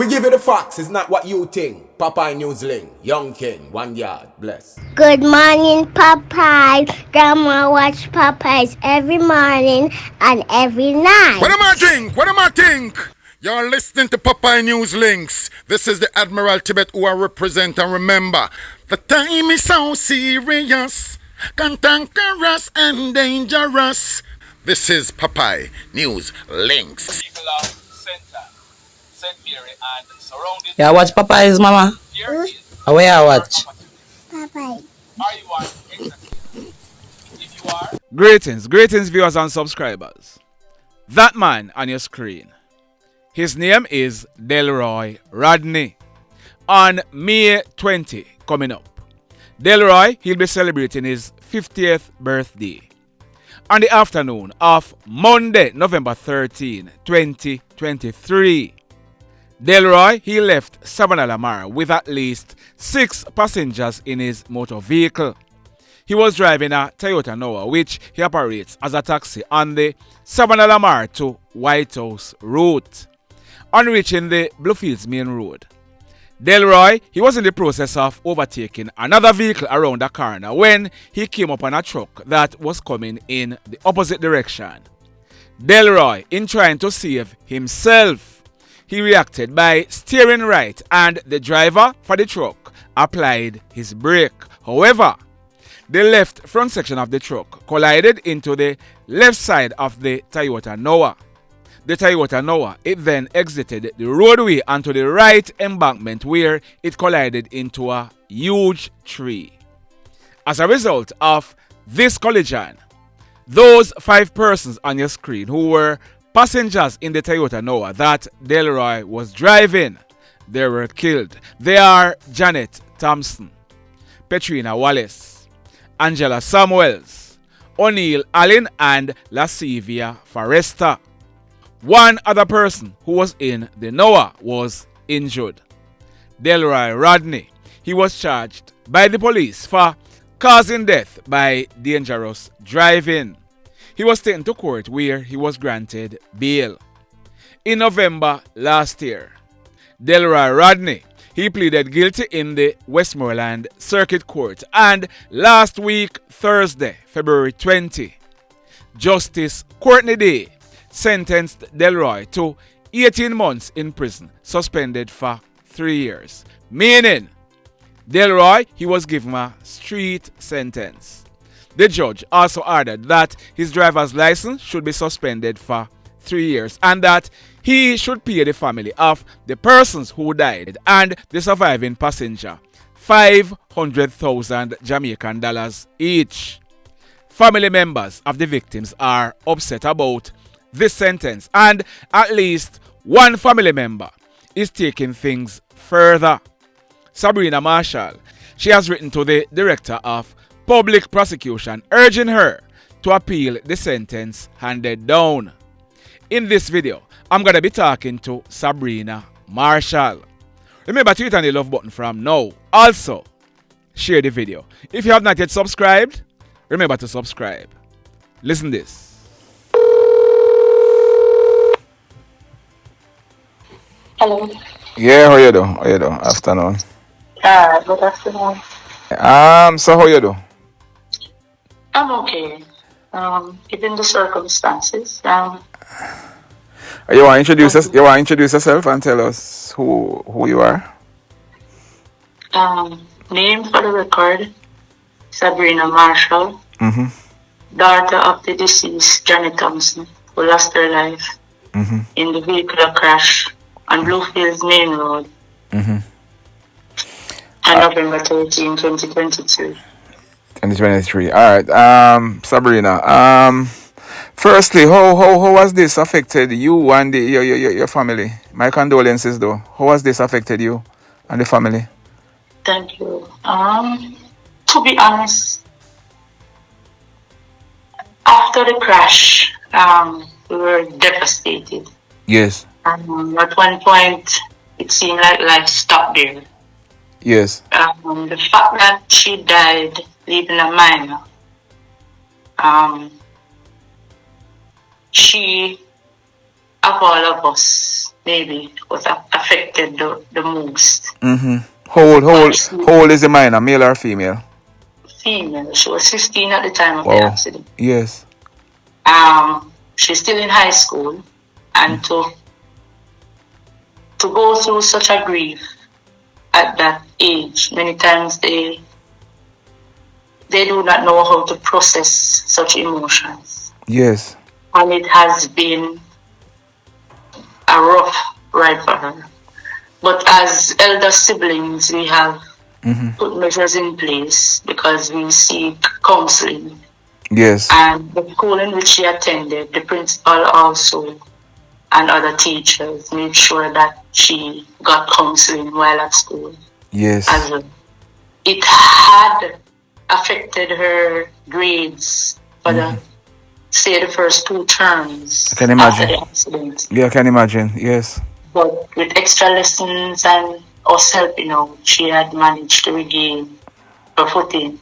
we give you the facts. It's not what you think. Popeye Newsling, Young King, 1 yard, bless. Good morning, Popeye. Grandma watch Popeyes every morning and every night. What am I think? What am I think? You're listening to Popeye News Links. This is the Admiral Tibet who I represent, and remember, the time is so serious, cantankerous and dangerous. This is Popeye News Links. People of Center, St. Mary and surrounding. Yeah, watch Popeyes, mama. Here is Where I watch? Popeye. are you on exactly? If you are, Greetings viewers and subscribers. That man on your screen, his name is Delroy Rodney. On May 20 coming up, Delroy, he'll be celebrating his 50th birthday. On the afternoon of Monday, November 13, 2023, Delroy, he left Savannah Lamar with at least 6 passengers in his motor vehicle. He was driving a Toyota Noah, which he operates as a taxi on the Savannah Lamar to White House route. On reaching the Bluefields main road, Delroy, he was in the process of overtaking another vehicle around the corner when he came upon a truck that was coming in the opposite direction. Delroy, in trying to save himself, he reacted by steering right, and the driver for the truck applied his brake. However, the left front section of the truck collided into the left side of the Toyota Noah. The Toyota Noah, it then exited the roadway onto the right embankment where it collided into a huge tree. As a result of this collision, those 5 persons on your screen who were passengers in the Toyota Noah that Delroy was driving, they were killed. They are Janet Thompson, Petrina Wallace, Angela Samuels, O'Neill Allen, and Lacevia Forrester. One other person who was in the Noah was injured. Delroy Rodney, he was charged by the police for causing death by dangerous driving. He was taken to court where he was granted bail. In November last year, Delroy Rodney, he pleaded guilty in the Westmoreland Circuit Court, and last week, Thursday, February 20, Justice Courtney Daye sentenced Delroy to 18 months in prison, suspended for 3 years, meaning Delroy, he was given a street sentence. The judge also ordered that his driver's license should be suspended for 3 years and that he should pay the family of the persons who died and the surviving passenger $500,000 Jamaican dollars each. Family members of the victims are upset about this sentence, and at least one family member is taking things further. Sabrina Marshall, she has written to the Director of Public Prosecution urging her to appeal the sentence handed down. In this video, I'm going to be talking to Sabrina Marshall. Remember to hit on the love button from now. Also, share the video. If you have not yet subscribed, remember to subscribe. Listen this. Hello. Yeah, how you do? How you do? Afternoon. Good afternoon. So how you do? I'm okay. Given the circumstances. You want to introduce yourself and tell us who you are? Name for the record, Sabrina Marshall, daughter of the deceased Janet Thompson, who lost her life in the vehicular crash on Bluefields Main Road on November 13, 2022. 2023. All right. Sabrina. Firstly, how has this affected you and your family? My condolences, though. How has this affected you and the family? Thank you. To be honest, after the crash, we were devastated. Yes. At one point, it seemed like life stopped there. Yes. The fact that she died leaving a minor, she, of all of us, maybe was affected the most. Mm-hmm. But she, How old is the minor, male or female? female, she was 15 at the time of the Wow. accident. Yes. She's still in high school, and to go through such a grief at that age, many times they do not know how to process such emotions. Yes. And it has been a rough ride for her. But as elder siblings, we have put measures in place because we seek counseling. Yes. And the school in which she attended, the principal also and other teachers made sure that she got counseling while at school. Yes. As well. It had affected her grades for the first 2 terms I can imagine. after the accident. Yeah, I can imagine. Yes. But with extra lessons and us helping out, she had managed to regain her footing.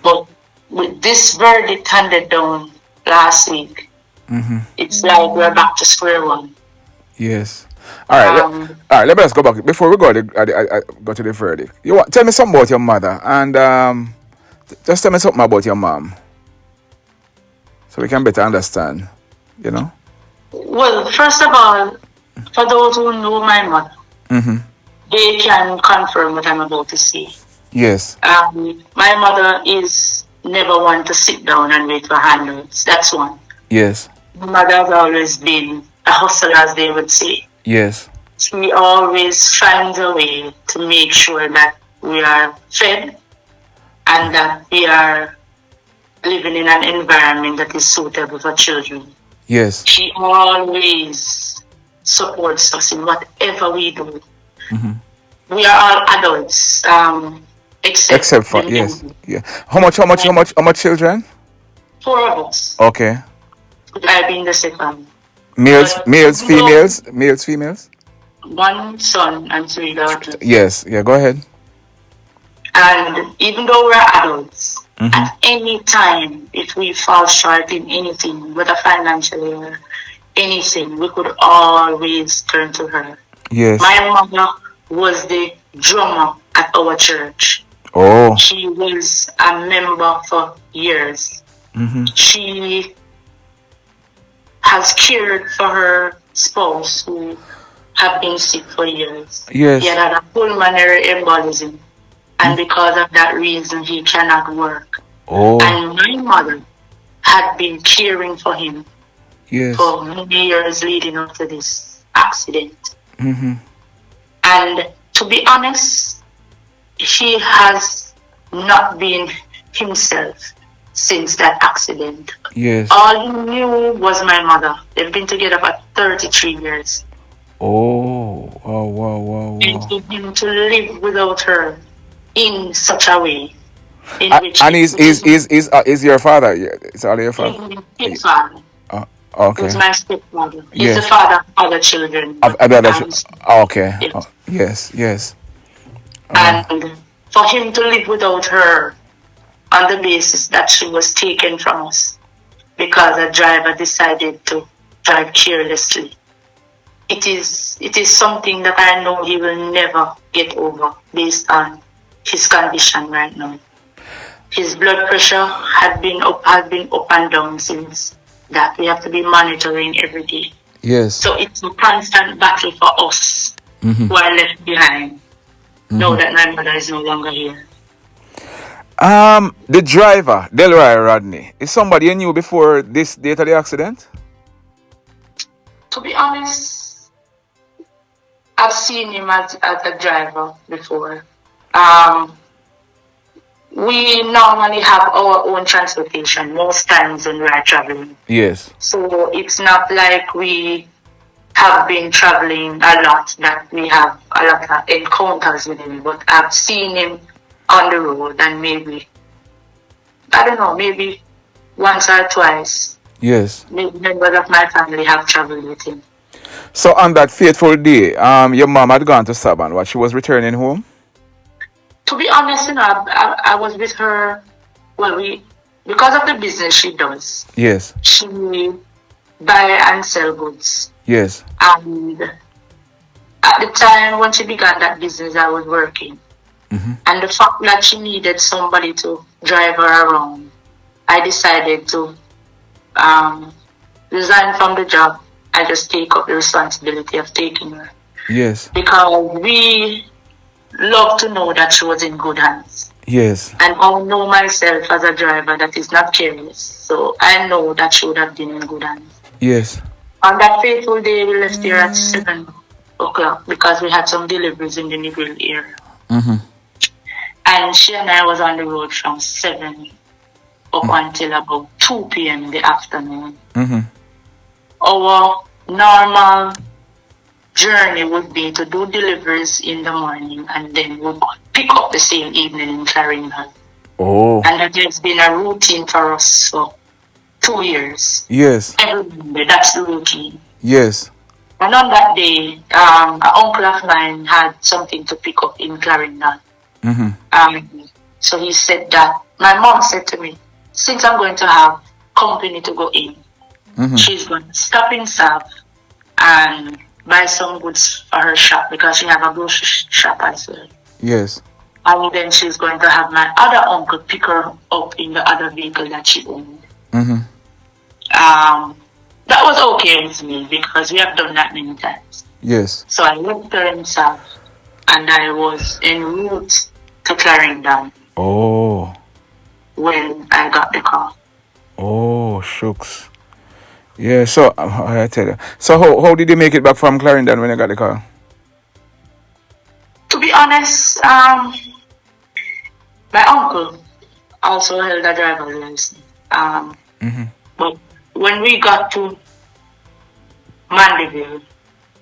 But with this verdict handed down last week, it's like we're back to square one. Yes. All right. Let me just go back before we go to the verdict. Tell me something about your mother, and just tell me something about your mom, so we can better understand. You know. Well, first of all, for those who know my mother, they can confirm what I'm about to say. Yes. My mother is never one to sit down and wait for handouts. That's one. Yes. My mother has always been a hustler, as they would say. Yes. She always finds a way to make sure that we are fed and that we are living in an environment that is suitable for children. Yes. She always supports us in whatever we do. We are all adults, except for the yes. men. Yeah. How much children? 4 of us. Okay. I being the second. Males, But females. 1 son and 3 daughters. Yes. Yeah. Go ahead. And even though we're adults, at any time, if we fall short in anything, whether financially or anything, we could always turn to her. Yes. My mother was the drummer at our church. Oh. She was a member for years. She has cared for her spouse who have been sick for years. Yes. He had a pulmonary embolism, and because of that reason, he cannot work. Oh. And my mother had been caring for him for many years leading up to this accident. And to be honest, he has not been himself since that accident. Yes. All he knew was my mother. They've been together for 33 years. Oh. Wow. And for him to live without her in such a way, in which And is your father? Yeah, it's all your father. His father. Okay. He's my stepfather. He's Yes. the father of other children. Okay. Yes. Yes. And for him to live without her on the basis that she was taken from us because a driver decided to drive carelessly. It is something that I know he will never get over based on his condition right now. His blood pressure had been up and down since that. We have to be monitoring every day. Yes. So it's a constant battle for us who are left behind. Know that my mother is no longer here. The driver, Delroy Rodney, is somebody you knew before this date of the accident? To be honest, I've seen him as a driver before. We normally have our own transportation most times when we are traveling. Yes. So it's not like we have been traveling a lot that we have a lot of encounters with him. But I've seen him on the road, and maybe once or twice. Yes. Maybe members of my family have traveled with him. So on that fateful day, your mom had gone to Saban. What, she was returning home? To be honest, I was with her. Well, because of the business she does. Yes. She buy and sell goods. Yes. And at the time when she began that business, I was working. And the fact that she needed somebody to drive her around, I decided to resign from the job. I just take up the responsibility of taking her. Yes. Because we love to know that she was in good hands. Yes. And I know myself as a driver that is not careless. So I know that she would have been in good hands. Yes. On that fateful day, we left here at 7 o'clock because we had some deliveries in the Negril area. And she and I was on the road from 7 up until about 2 p.m. in the afternoon. Our normal journey would be to do deliveries in the morning and then we'll pick up the same evening in Clarendon. Oh. And that has been a routine for us for 2 years. Yes. Every Monday, that's the routine. Yes. And on that day, an uncle of mine had something to pick up in Clarendon. So he said that, my mom said to me, since I'm going to have company to go in, she's going to stop in Sav and buy some goods for her shop because she have a grocery shop as well. Yes. And then she's going to have my other uncle pick her up in the other vehicle that she owned. That was okay with me because we have done that many times. Yes. So I left her in Sav and I was en route to Clarendon. Oh. When I got the call. Oh, shucks. Yeah, so I tell you. So how did you make it back from Clarendon when you got the call? To be honest, my uncle also held a driver's license. But when we got to Mandeville,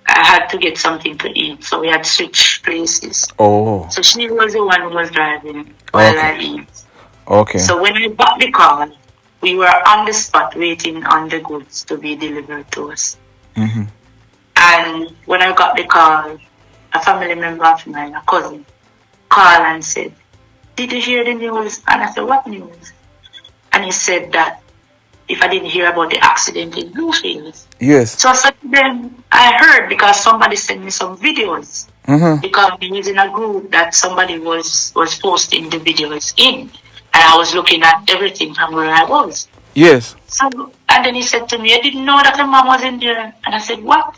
I had to get something to eat, so we had switched places. Oh. So she was the one who was driving while I eat. Okay. So when I got the call, we were on the spot waiting on the goods to be delivered to us. And when I got the call, a family member of mine, a cousin, called and said, "Did you hear the news?" And I said, "What news?" And he said that if I didn't hear about the accident in Bluefields. Yes. So I said to them, I heard because somebody sent me some videos. Because we was in a group that somebody was posting the videos in. And I was looking at everything from where I was. Yes. So, and then he said to me, "I didn't know that your mom was in there." And I said, "What?"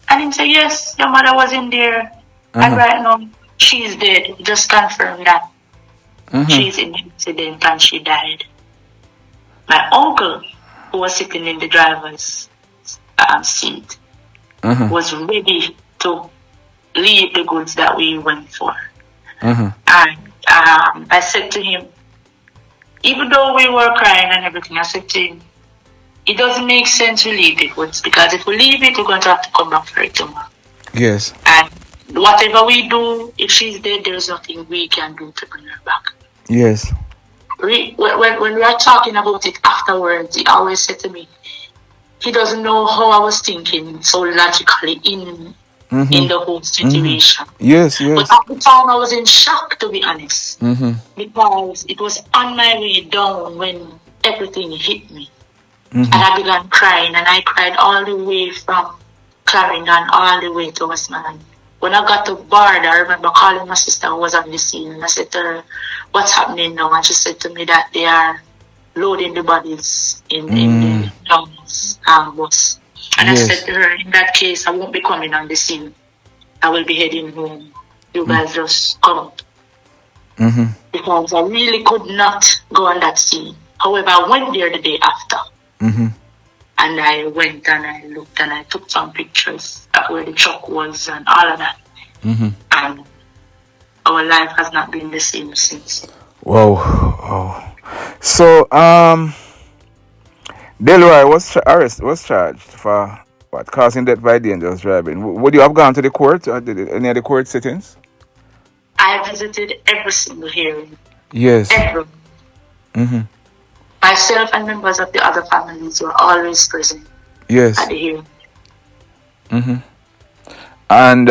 And he said, "Yes, your mother was in there. And right now, she's dead. Just confirm that. She's in the accident and she died." My uncle, who was sitting in the driver's seat, was ready to leave the goods that we went for. And I said to him, even though we were crying and everything, I said to him, it doesn't make sense to leave the goods because if we leave it, we're going to have to come back for it tomorrow. Yes. And whatever we do, if she's dead, there's nothing we can do to bring her back. Yes. When we are talking about it afterwards, he always said to me, he doesn't know how I was thinking so logically in the whole situation. Yes, yes. But at the time, I was in shock, to be honest, because it was on my way down when everything hit me. And I began crying, and I cried all the way from Clarendon all the way to Westmoreland. When I got to Bard, I remember calling my sister who was on the scene, and I said to her, "What's happening now?" And she said to me that they are loading the bodies in the bus. And I said to her, in that case, I won't be coming on the scene. I will be heading home. You guys just come up. Because I really could not go on that scene. However, I went there the day after. And I went and I looked and I took some pictures of where the truck was and all of that. And our life has not been the same since. Wow. Oh. So, Delroy was charged for what? Causing death by dangerous driving. Would you have gone to the court or any of the court sittings? I visited every single hearing. Yes. Every. Myself and members of the other families were always present. Yes. At the hearing. And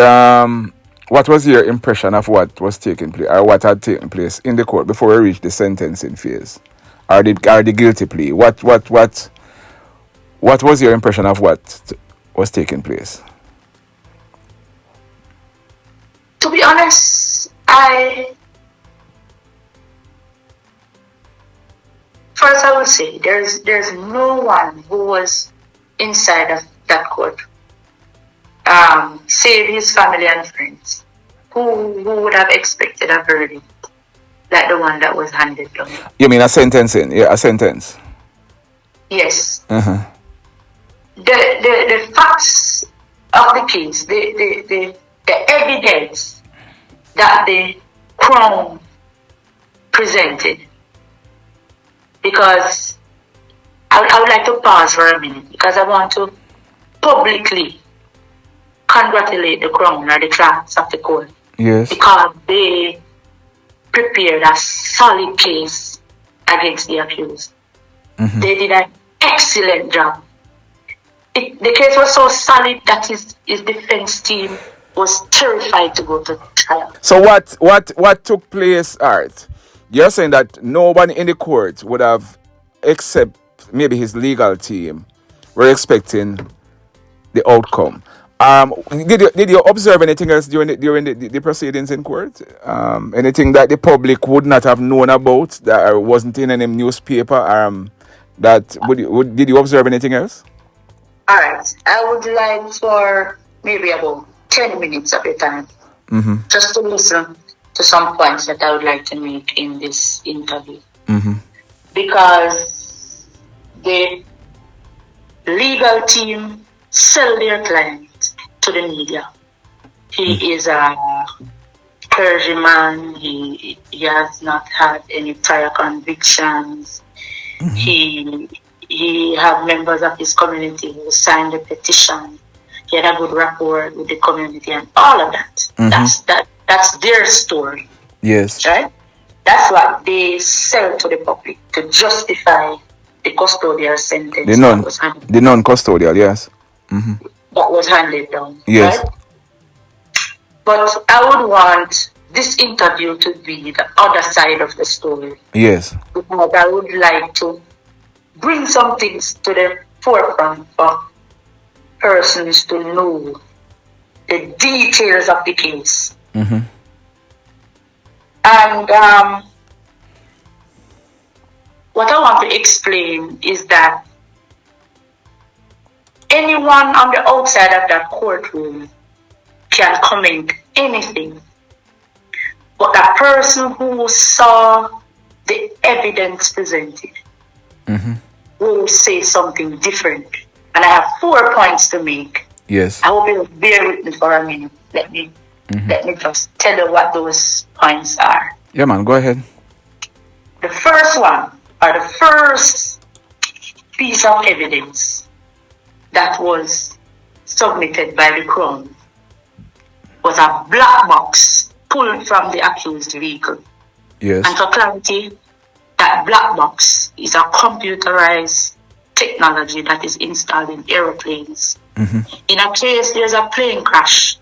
what was your impression of what was taking place, or what had taken place in the court before we reached the sentencing phase, or the guilty plea? What What was your impression of what was taking place? To be honest, first I would say there's no one who was inside of that court, save his family and friends, who would have expected a verdict like the one that was handed down. You mean a sentencing? Yeah, a sentence. Yes. Uh-huh. The facts of the case, the evidence that the Crown presented, because I would like to pause for a minute because I want to publicly congratulate the Crown or the clerks of the court. Yes. Because they prepared a solid case against the accused. Mm-hmm. They did an excellent job. The case was so solid that his defense team was terrified to go to trial. So what took place, Art? You're saying that no one in the court would have, except maybe his legal team, were expecting the outcome. Did you observe anything else during the proceedings in court? Anything that the public would not have known about that wasn't in any newspaper? Did you observe anything else? All right. I would like for maybe about 10 minutes of your time, just to listen to some points that I would like to make in this interview. Because the legal team sell their client to the media. He is a clergyman. He has not had any prior convictions. He had members of his community who signed the petition. He had a good rapport with the community and all of that. That's their story. Yes. Right? That's what they sell to the public to justify the custodial sentence The non-custodial, yes. that was handed down. Yes. Right? But I would want this interview to be the other side of the story. Yes. Because I would like to bring some things to the forefront for persons to know the details of the case. And what I want to explain is that anyone on the outside of that courtroom can comment anything. But the person who saw the evidence presented will say something different. And I have 4 points to make. Yes. I hope you'll bear with me for a minute. Let me just tell you what those points are. Yeah, man, go ahead. The first one, or the first piece of evidence that was submitted by the Crown was a black box pulled from the accused vehicle. Yes. And for clarity, that black box is a computerized technology that is installed in aeroplanes. In a case there's a plane crash,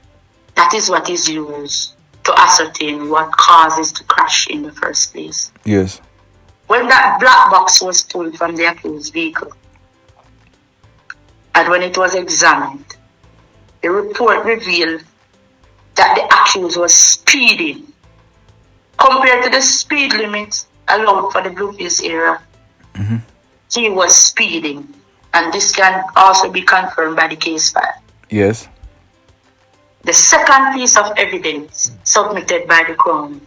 that is what is used to ascertain what causes the crash in the first place. Yes. When that black box was pulled from the accused vehicle, and when it was examined, the report revealed that the accused was speeding compared to the speed limit allowed for the Blueface era. He was speeding, and this can also be confirmed by the case file. Yes. The second piece of evidence submitted by the Crown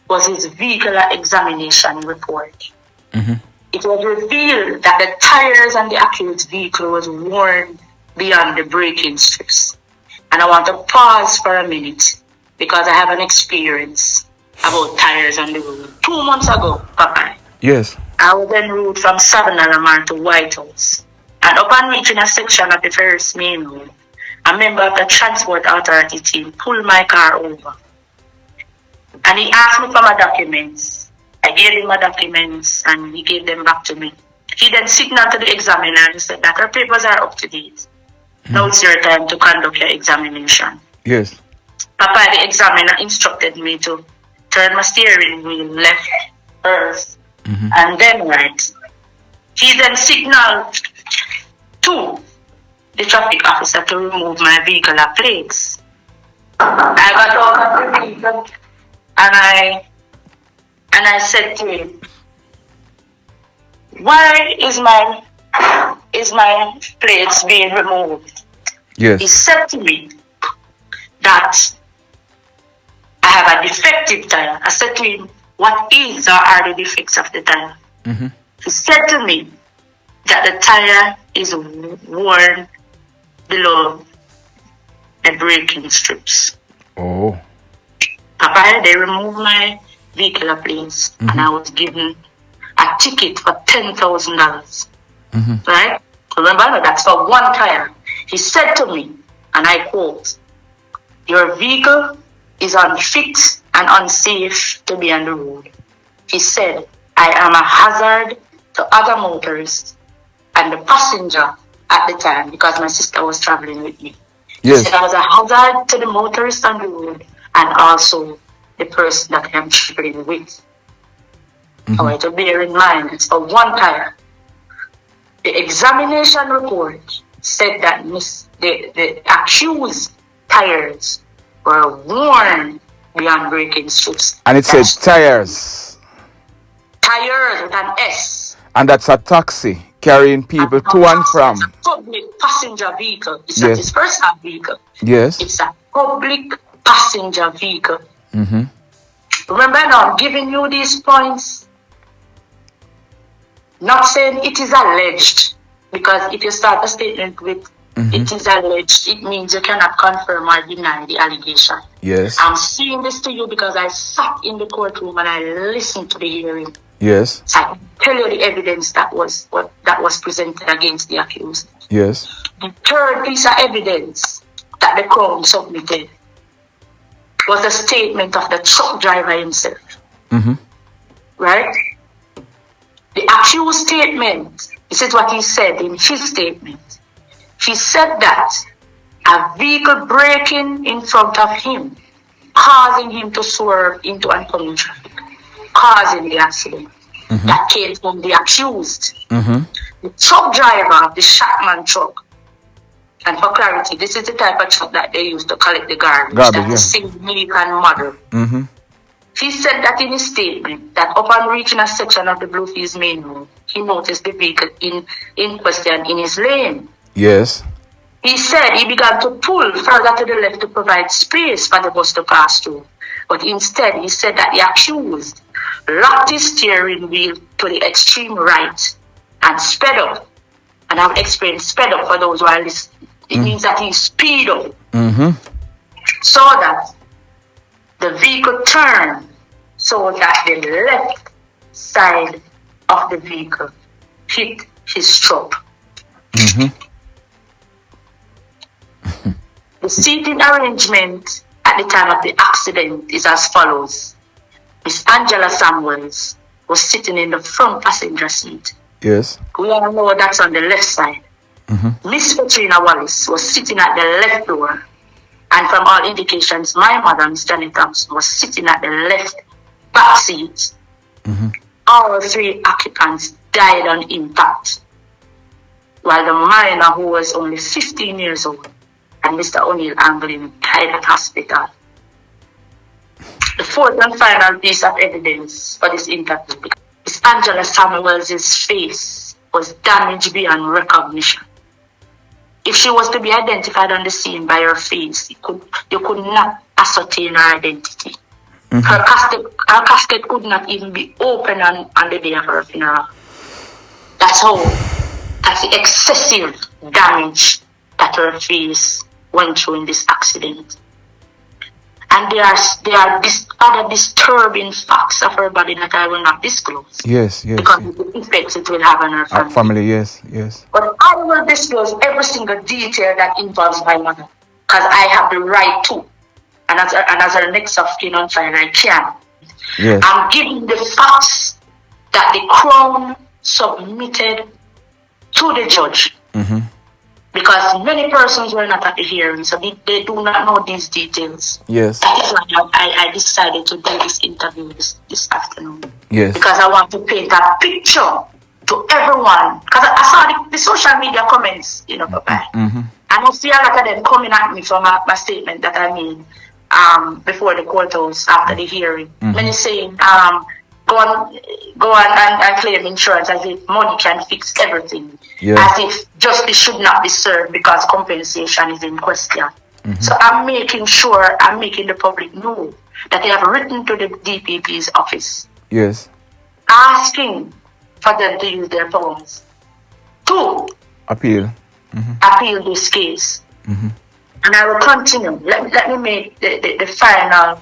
was his vehicular examination report. It was revealed that the tires on the accused vehicle was worn beyond the braking strips. And I want to pause for a minute because I have an experience about tires on the road. 2 months ago, Papa. Yes. I was en route from Savannah to White House. And upon reaching a section of the Ferris main road, a member of the Transport Authority team pulled my car over. And he asked me for my documents. I gave him my documents and he gave them back to me. He then signaled to the examiner and said that her papers are up to date. Now it's your time to conduct your examination. Yes. Papa, the examiner instructed me to turn my steering wheel left first and then right. He then signaled to to the traffic officer to remove my vehicle plates. I got out of the vehicle and I said to him, why is my plates being removed? Yes. He said to me that I have a defective tire. I said to him, what is or are the defects of the tire? Mm-hmm. He said to me that the tire is worn below the braking strips. Oh. Papa, they removed my vehicle plates and I was given a ticket for $10,000. Right? Remember, that's for one tire. He said to me, and I quote, your vehicle is unfit and unsafe to be on the road. He said, I am a hazard to other motorists and the passenger at the time because my sister was traveling with me. Yes. He said I was a hazard to the motorists on the road and also the person that I'm traveling with. I want to bear in mind, it's for one tire. The examination report said that the accused tires were worn beyond braking strips. And it said tires. Tires with an S. And that's a taxi carrying people to and from. It's a public passenger vehicle. It's Yes. not his personal vehicle. Yes. It's a public passenger vehicle. Mm-hmm. Remember now, I'm giving you these points. Not saying it is alleged, because if you start a statement with it is alleged, it means you cannot confirm or deny the allegation. Yes. I'm saying this to you because I sat in the courtroom and I listened to the hearing. Yes. So I can tell you the evidence that was presented against the accused. Yes. The third piece of evidence that the Crown submitted was a statement of the truck driver himself. Mm-hmm. Right? The accused statement, this is what he said in his statement. He said that a vehicle braking in front of him, causing him to swerve into oncoming traffic, causing the accident. That came from the accused. The truck driver, the Shackman truck, and for clarity, this is the type of truck that they use to collect the garbage. That's the same make and model. He said that in his statement that upon reaching a section of the Bluefields main road, he noticed the vehicle in question in his lane. Yes. He said he began to pull further to the left to provide space for the bus to pass through. But instead, he said that the accused locked his steering wheel to the extreme right and sped up. And I've explained sped up for those who are listening. It means that he speed up. So that the vehicle turned so that the left side of the vehicle hit his truck. The seating arrangement at the time of the accident is as follows. Miss Angela Samuels was sitting in the front passenger seat. Yes. We all know that's on the left side. Miss Petrina Wallace was sitting at the left door. And from all indications, my mother, Miss Janet Thompson, was sitting at the left back seat. All three occupants died on impact, while the minor, who was only 15 years old, and Mr. O'Neill Anglin, died at hospital. The fourth and final piece of evidence for this interview is Angela Samuels' face was damaged beyond recognition. If she was to be identified on the scene by her face, you could not ascertain her identity. Her casket could not even be opened on the day of her funeral. That's the excessive damage that her face went through in this accident. And there are other disturbing facts of her body that I will not disclose. Yes. Because of the effects it will have on her family. Yes. But I will disclose every single detail that involves my mother, because I have the right to. And as a next of kin on fire, I can. Yes. I'm giving the facts that the Crown submitted to the judge. Because many persons were not at the hearing, so they do not know these details. Yes. That is why I decided to do this interview this afternoon. Yes. Because I want to paint a picture to everyone, because I saw the social media comments, Papa. And I see a lot of them coming at me for my statement that I made before the courthouse after the hearing. Many saying, go on and claim insurance as if money can fix everything. As if justice should not be served because compensation is in question. So I'm making sure I'm making the public know that they have written to the DPP's office. Yes. Asking for them to use their powers to appeal this case. And I will continue. Let me make the final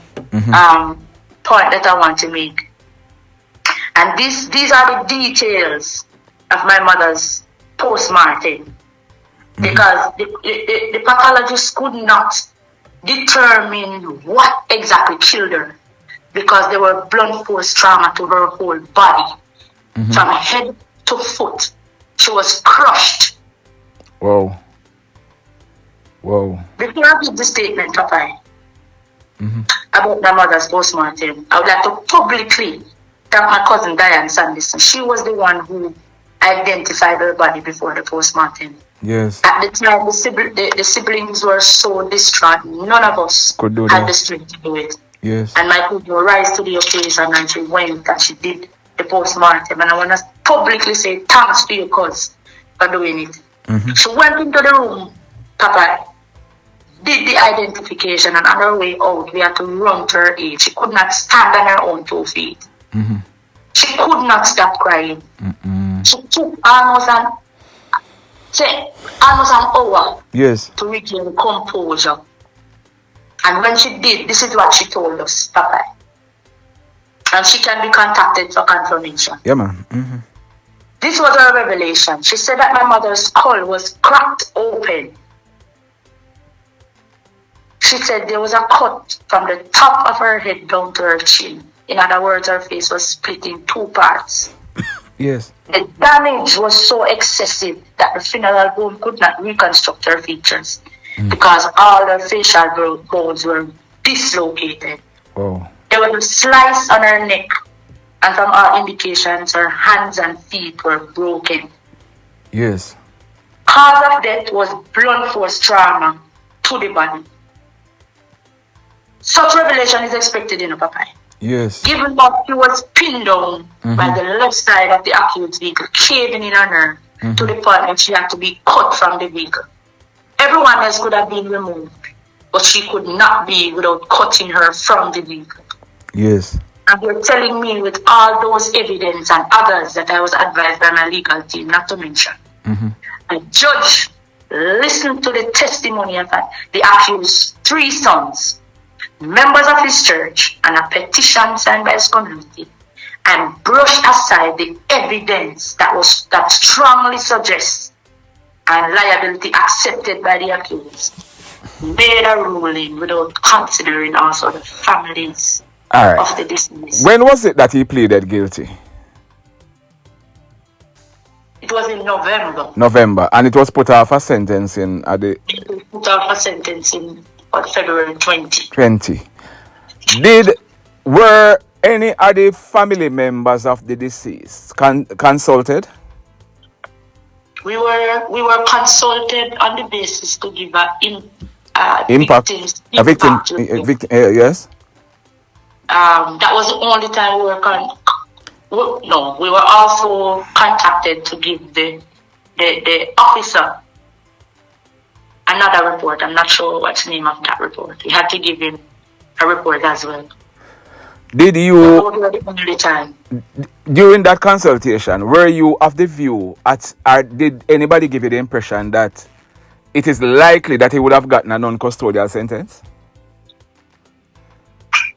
point that I want to make. And these are the details of my mother's post-mortem. Because the pathologist could not determine what exactly killed her. Because there were blunt force trauma to her whole body. From head to foot. She was crushed. Whoa. Before I give the statement, Papa, about my mother's postmortem, I would like to publicly thank my cousin Daye and Sanderson. She was the one who identified her body before the postmortem. Yes. At the time, the siblings were so distraught. None of us had the strength to do it. Yes. And my cousin rise to the occasion and she went and she did the postmortem. And I want to publicly say thanks to your cause for doing it. She went into the room, Papa, did the identification, and on her way out, we had to run to her aid. She could not stand on her own 2 feet. She could not stop crying. She took almost an hour to regain composure. And when she did, this is what she told us, Papa. And she can be contacted for confirmation. Yeah, man. This was her revelation. She said that my mother's skull was cracked open. She said there was a cut from the top of her head down to her chin. In other words, her face was split in 2 parts. Yes. The damage was so excessive that the funeral home could not reconstruct her features because all her facial bones were dislocated. Oh. There was a slice on her neck, and from all indications, her hands and feet were broken. Yes. Cause of death was blunt force trauma to the body. Such revelation is expected in a Papa. Yes. Given that she was pinned down by the left side of the accused vehicle, caving in on her to the point that she had to be cut from the vehicle. Everyone else could have been removed, but she could not be without cutting her from the vehicle. Yes. And you're telling me with all those evidence and others that I was advised by my legal team not to mention. A judge listened to the testimony of the accused 3 sons, members of his church, and a petition signed by his community, and brushed aside the evidence that strongly suggests and liability accepted by the accused, made a ruling without considering also the families of the deceased. When was it that he pleaded guilty? It was in November. November, and it was put off a sentencing at the... It was put off a sentencing on February 20. Were any other family members of the deceased consulted? We were consulted on the basis to give victim, yes. That was the only time we were we were also contacted to give the officer another report. I'm not sure what's the name of that report. We had to give him a report as well. Did you, the time. During that consultation, were you of the view, did anybody give you the impression that it is likely that he would have gotten a non-custodial sentence?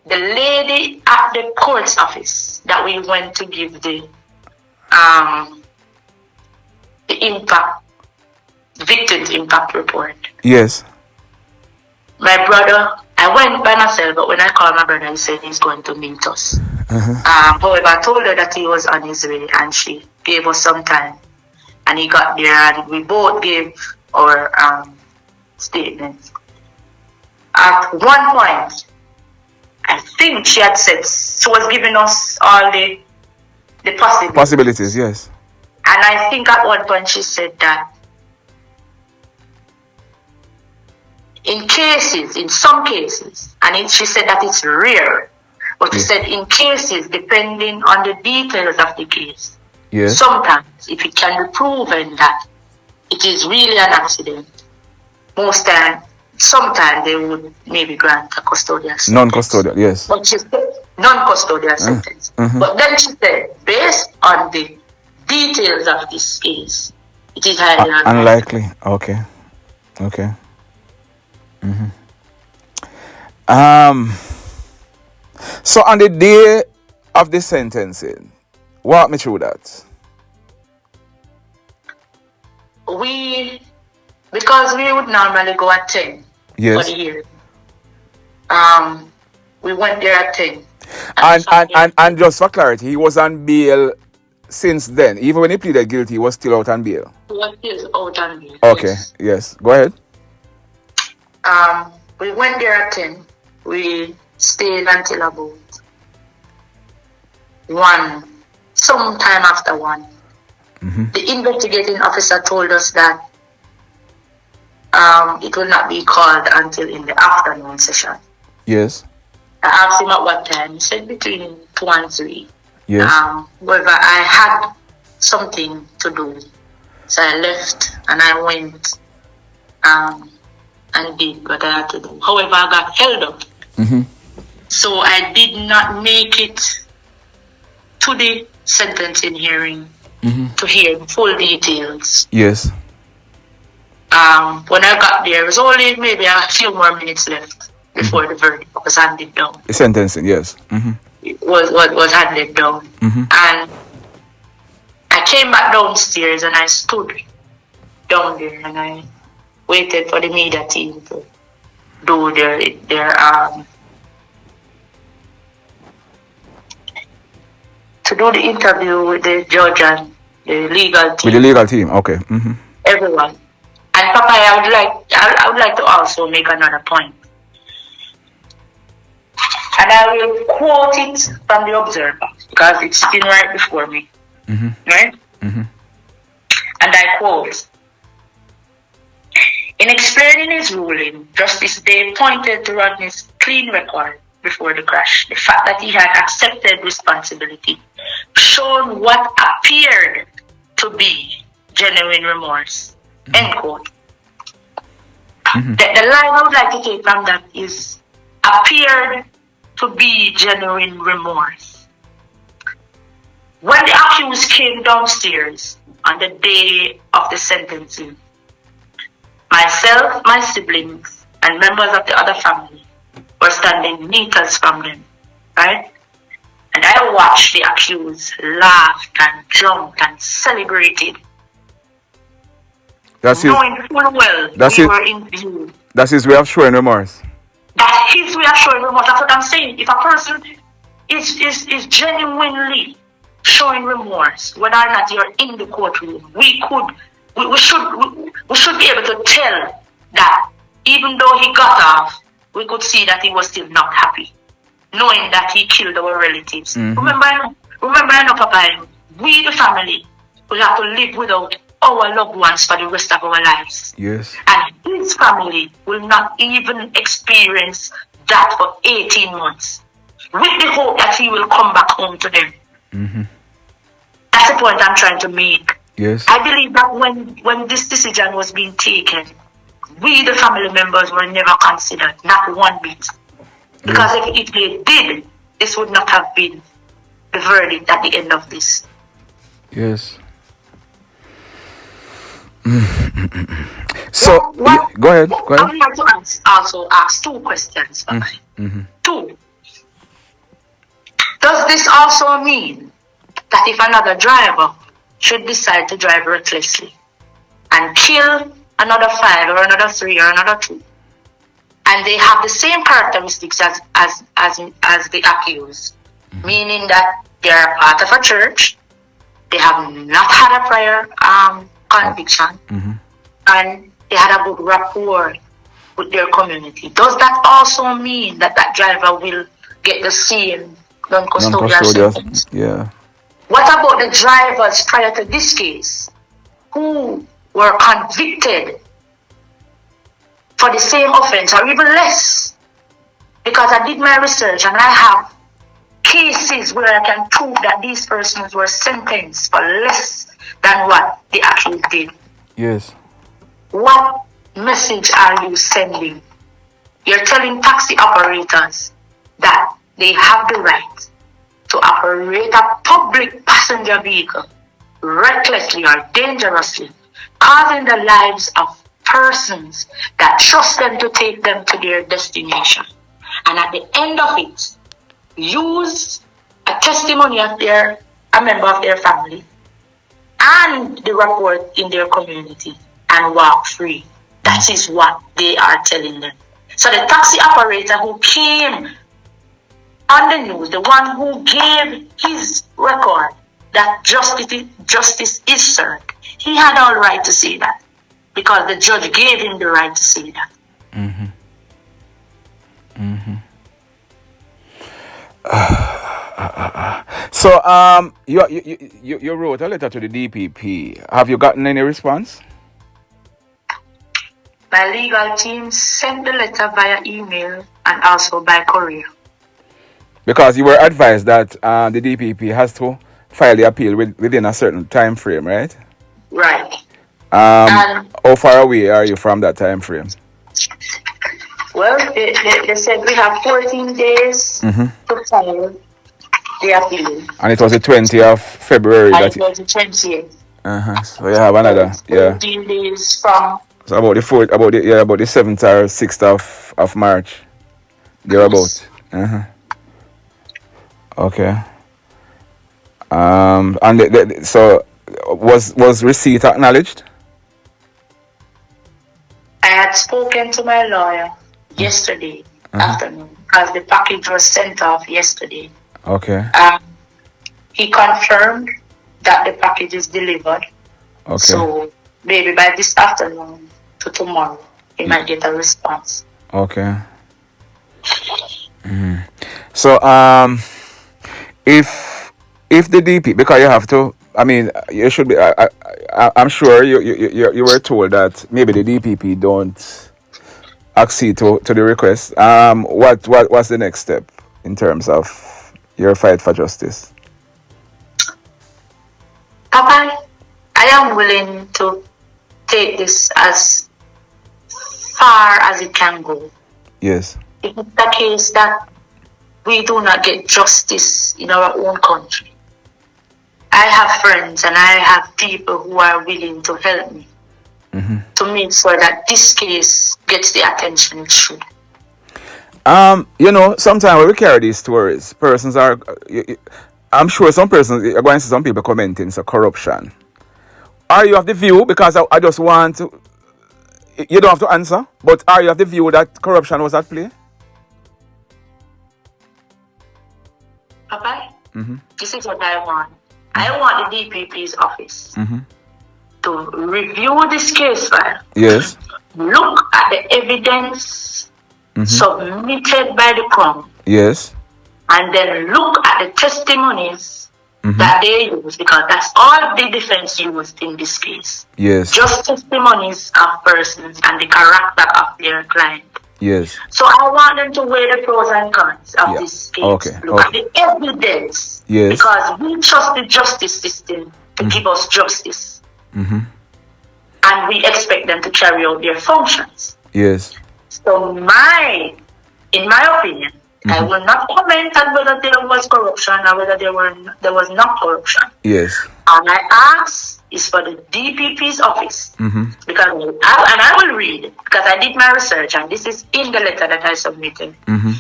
The lady at the court's office that we went to give the victim's impact report. Yes. My brother, I went by myself, but when I called my brother, he said he's going to meet us. However, I told her that he was on his way, and she gave us some time. And he got there, and we both gave our statements. At one point, I think she had said she was giving us all the possibilities. Possibilities, yes. And I think at one point she said that in some cases, and she said that it's rare, but she said in cases, depending on the details of the case, sometimes if it can be proven that it is really an accident, sometimes they would maybe grant a custodial sentence. Non-custodial, yes. But she said non-custodial sentence. But then she said, based on the details of this case, it is highly unlikely. Okay. So on the day of the sentencing, walk me through that. Because we would normally go at 10 for the hearing. We went there at 10. And just for clarity, he was on bail since then. Even when he pleaded guilty, he was still out on bail. He was still out on bail. Okay, yes. Go ahead. We went there at 10. We stayed until about 1, sometime after 1. The investigating officer told us that it will not be called until in the afternoon session. Yes. I asked him at what time. He said between 2 and 3. Yes. However, I had something to do. So I left and I went and did what I had to do. However, I got held up. So I did not make it to the sentencing hearing to hear the full details. Yes. When I got there, it was only maybe a few more minutes left before the verdict was handed down. The sentencing, yes. It was handed down. And I came back downstairs and I stood down there and I waited for the media team to do their to do the interview with the judge and the legal team. With the legal team, okay. Everyone. And Papa, I would like to also make another point. And I will quote it from the Observer because it's still right before me. Right? And I quote, in explaining his ruling, Justice Daye pointed to Rodney's clean record before the crash, the fact that he had accepted responsibility, shown what appeared to be genuine remorse. End quote. The line I would like to take from that is appeared to be genuine remorse. When the accused came downstairs on the day of the sentencing, myself, my siblings, and members of the other family were standing meters from them, right? And I watched the accused laughed and jumped and celebrated. Knowing full well we were in view. That's his way of showing remorse. That's his way of showing remorse. That's what I'm saying. If a person is genuinely showing remorse, whether or not you're in the courtroom, we should be able to tell that even though he got off, we could see that he was still not happy, knowing that he killed our relatives. Remember, Papa, we the family will have to live without our loved ones for the rest of our lives. Yes. And his family will not even experience that for 18 months, with the hope that he will come back home to them. That's the point I'm trying to make. Yes. I believe that when this decision was being taken, we, the family members, were never considered, not one bit. Because if they did, this would not have been the verdict at the end of this. Yes. So, go ahead. I would like to also ask 2 questions. Two. Does this also mean that if another driver should decide to drive recklessly and kill another 5 or another 3 or another 2, and they have the same characteristics as the accused, meaning that they are part of a church, they have not had a prior conviction, and they had a good rapport with their community, does that also mean that that driver will get the same non-custodial sentence? Yeah. What about the drivers prior to this case who were convicted for the same offense or even less? Because I did my research and I have cases where I can prove that these persons were sentenced for less than what they actually did. Yes. What message are you sending? You're telling taxi operators that they have the right to operate a public passenger vehicle recklessly or dangerously, causing the lives of persons that trust them to take them to their destination. And at the end of it, use a testimony of a member of their family and the report in their community and walk free. That is what they are telling them. So the taxi operator who came on the news, the one who gave his record that justice is served, he had all right to say that because the judge gave him the right to say that. Mm-hmm. Mm-hmm. So you wrote a letter to the DPP. Have you gotten any response? My legal team sent the letter via email and also by courier. Because you were advised that the DPP has to file the appeal within a certain time frame, right? Right. How far away are you from that time frame? Well, they said we have 14 days to file the appeal. And it was the 20th of February. And it was the 20th. So you have another, 14 days from. So about the 7th or 6th of March. Thereabout. Okay. And so was receipt acknowledged? I had spoken to my lawyer yesterday afternoon because the package was sent off yesterday. Okay. He confirmed that the package is delivered. Okay. So maybe by this afternoon to tomorrow, he might get a response. Okay. So if the DP, because you have to, I mean, you should be. I'm sure you were told that maybe the DPP don't accede to the request. What's the next step in terms of your fight for justice? Papa, I am willing to take this as far as it can go. Yes. If it's the case that we do not get justice in our own country, I have friends and I have people who are willing to help me to make sure that this case gets the attention it should. Sometimes when we carry these stories, persons are, I'm sure some persons, you're going to see some people commenting, so corruption. Are you of the view, because I just want to, you don't have to answer, but are you of the view that corruption was at play? Papa, this is what I want. I want the DPP's office to review this case file. Yes. Look at the evidence submitted by the Crown. Yes. And then look at the testimonies that they use, because that's all the defense used in this case. Yes. Just testimonies of persons and the character of their client. Yes. So I want them to weigh the pros and cons of this case. Okay. Look at the evidence. Yes. Because we trust the justice system to give us justice. And we expect them to carry out their functions. Yes. So in my opinion, I will not comment on whether there was corruption or whether there was not corruption. Yes. And I ask is for the DPP's office, because I will read, because I did my research and this is in the letter that I submitted. I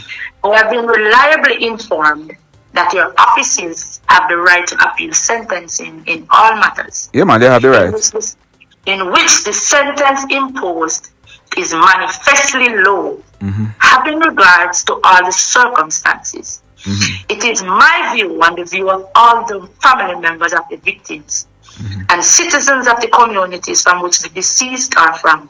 have been reliably informed that your offices have the right to appeal sentencing in all matters. Yeah, man, they have the right. In which the sentence imposed is manifestly low, having regards to all the circumstances. It is my view and the view of all the family members of the victims and citizens of the communities from which the deceased are from,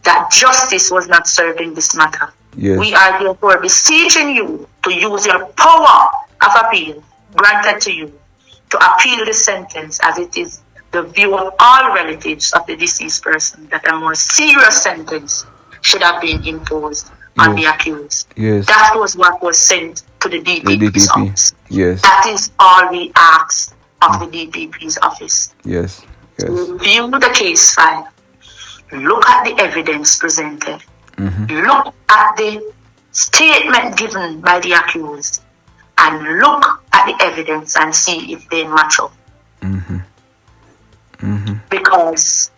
that justice was not served in this matter. Yes. We are therefore beseeching you to use your power of appeal granted to you to appeal the sentence as it is the view of all relatives of the deceased person that a more serious sentence should have been imposed on the accused. Yes. That was what was sent to the DPP's office. Yes. That is all we ask of the DPP's office. Yes. Yes. Review the case file. Look at the evidence presented. Look at the statement given by the accused. And look at the evidence and see if they match up. Because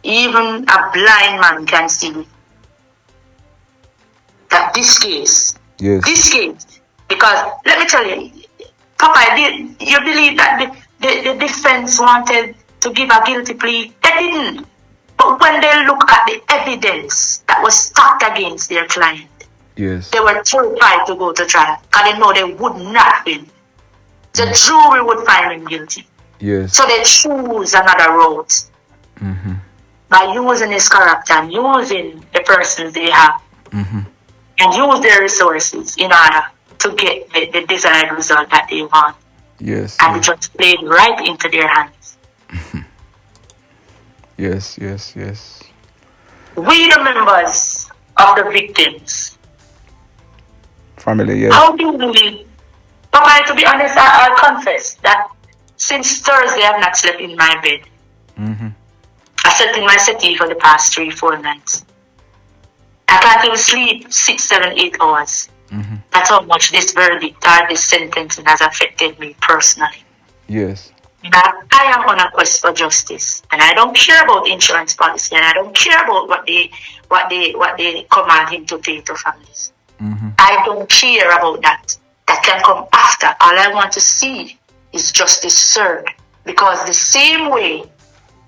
even a blind man can see that this case, because let me tell you, Papa, you believe that the defense wanted to give a guilty plea? They didn't. But when they look at the evidence that was stacked against their client, they were terrified to go to trial because they know they would not win. The jury would find him guilty. So they choose another route by using his character and using the persons they have and use their resources in order to get the desired result that they want. And it just played right into their hands. Yes. We, the members of the victims, family, how do we, Papa, to be honest, I confess that since Thursday I've not slept in my bed. I slept in my settee for the past 3-4 nights. I can't even sleep 6, 7, 8 hours. That's how much this verdict or this sentencing has affected me personally. I am on a quest for justice, and I don't care about insurance policy, and I don't care about what they command him to pay to families. I don't care about that. That can come after. All I want to see is justice served, because the same way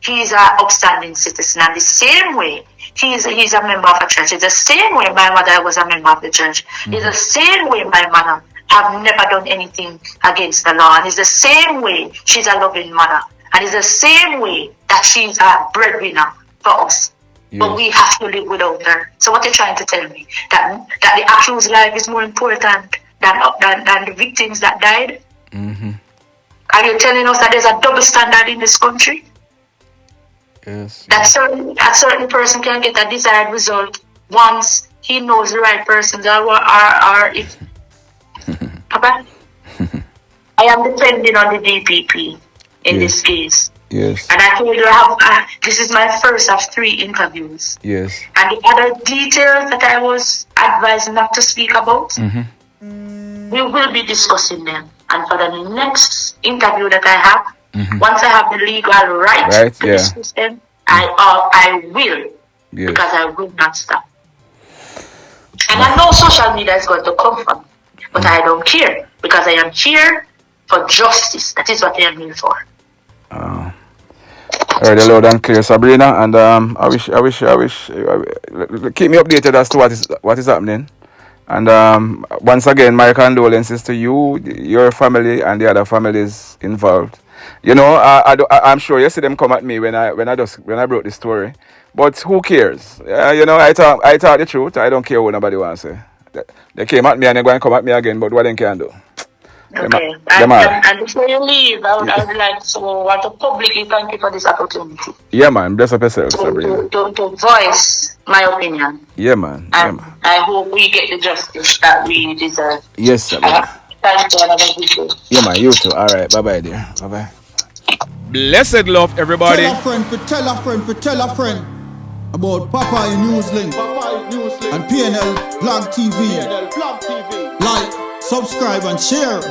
he's an upstanding citizen, and the same way he's a member of a church, it's the same way my mother was a member of the church, it's the same way my mother have never done anything against the law, and it's the same way she's a loving mother, and it's the same way that she's a breadwinner for us. But we have to live without her. So what you're trying to tell me? That the accused life is more important than the victims that died? Are you telling us that there's a double standard in this country? That certain person can get a desired result once he knows the right persons or if Papa, I am depending on the DPP in this case. And I told you this is my first of 3 interviews. And the other details that I was advised not to speak about, we will be discussing them. And for the next interview that I have, once I have the legal right to discuss them, I will, because I will not stop. And I know social media is going to come from me, but I don't care, because I am here for justice. That is what I am here for. Heard the loud and clear, Sabrina, and I wish keep me updated as to what is happening. And once again, my condolences to you, your family, and the other families involved. You know, I'm sure you see them come at me when I brought this story, but who cares? You know, I thought the truth. I don't care what nobody wants to say. They came at me and they're going to come at me again, but what they can do? Okay. And before you leave, I would like to publicly thank you for this opportunity. Yeah, man. Bless up yourself, Sabrina. To voice my opinion. Yeah, man. And I hope we get the justice that we deserve. Yes, Sabrina. Thank you, and have a good day. Yeah, man. You too. All right. Bye-bye, dear. Bye-bye. Blessed love, everybody. Tell a friend about Papa NewsLink and KlLLNG TV. Like, subscribe and share.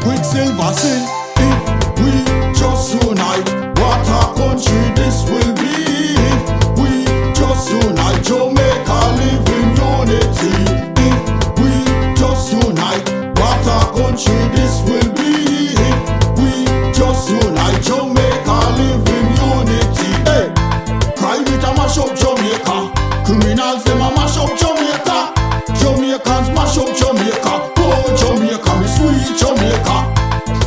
Quicksilver sing, if we just unite, what a country this will be. If we just unite, Jamaica live in unity. If we just unite, what a country this will be. If we just unite, Jamaica live in unity. Hey, crime it a mash up Jamaica. Criminals them a mash up Jamaica. Jamaicans mash up Jamaica. Oh Jamaica, me sweet Jamaica.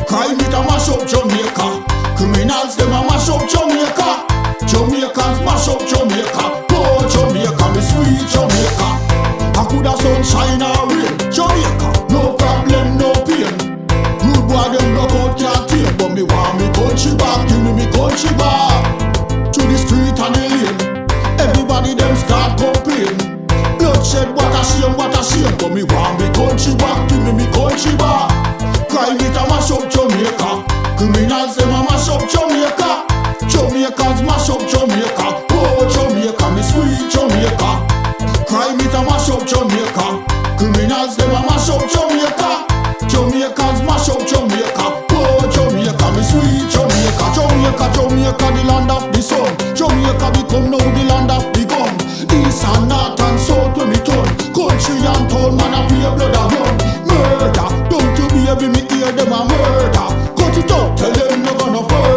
Crime it a mash up Jamaica. Criminals them a mash up Jamaica. Jamaicans mash up Jamaica. Oh Jamaica, me sweet Jamaica. I coulda sunshine or rain. Jamaica, no problem, no pain. shame, but me want me country back. Give me country back. Crime it a mash up Jamaica. Criminals them a mash up Jamaica. Jamaicans mash up Jamaica. Oh Jamaica, me sweet Jamaica. Crime it a mash up Jamaica. Criminals them a mash up Jamaica. Jamaicans mash up Jamaica. Oh Jamaica, me sweet Jamaica. Jamaica, Jamaica, the land of the sun. Jamaica become now the land of the gun. East and north and south when me turn. Country and town, man a pay blood a run. Murder, don't you baby me hear them a murder. Cut it out, tell them no gonna further.